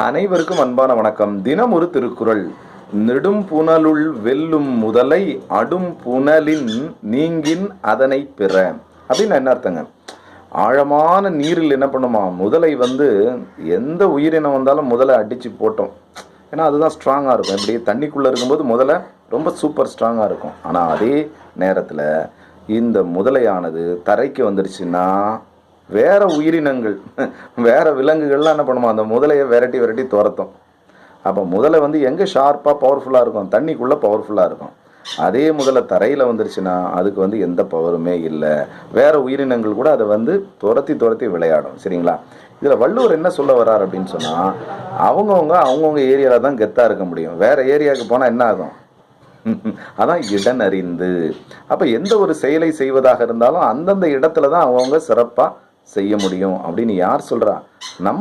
அனைவருக்கும் அன்பான வணக்கம். தினம் ஒரு திருக்குறள். நெடும் புனலுள் வெல்லும் முதலை அடும் புனலின் நீங்கின் அதனை பெற அப்படின்னு என்ன அர்த்தங்க? ஆழமான நீரில் என்ன பண்ணுமா, முதலை எந்த உயிரினம் வந்தாலும் முதலை அடித்து போட்டோம். ஏன்னா அதுதான் ஸ்ட்ராங்காக இருக்கும். இப்படி தண்ணிக்குள்ளே இருக்கும்போது முதலை ரொம்ப சூப்பர் ஸ்ட்ராங்காக இருக்கும். ஆனால் அதே நேரத்தில் இந்த முதலையானது தரைக்கு வந்துருச்சுன்னா வேற உயிரினங்கள் வேற விலங்குகள்லாம் என்ன பண்ணுமா, அந்த முதலையை விரட்டி விரட்டி துரத்தும். அப்போ முதலை எங்கே ஷார்ப்பாக பவர்ஃபுல்லாக இருக்கும்? தண்ணிக்குள்ளே பவர்ஃபுல்லாக இருக்கும். அதே முதல்ல தரையில் வந்துருச்சுன்னா அதுக்கு எந்த பவருமே இல்லை. வேற உயிரினங்கள் கூட அதை துரத்தி துரத்தி விளையாடும். சரிங்களா? இதில் வள்ளுவர் என்ன சொல்ல வர்றார் அப்படின்னு சொன்னால், அவங்கவுங்க ஏரியாவில் தான் கெத்தாக இருக்க முடியும். வேற ஏரியாவுக்கு போனால் என்ன ஆகும்? அதான் இடன் அறிந்து. அப்போ எந்த ஒரு செயலை செய்வதாக இருந்தாலும் அந்தந்த இடத்துல தான் அவங்கவுங்க சிறப்பாக செய்ய முடியும் அப்படின்னு யார் சொல்கிறா? நம்ம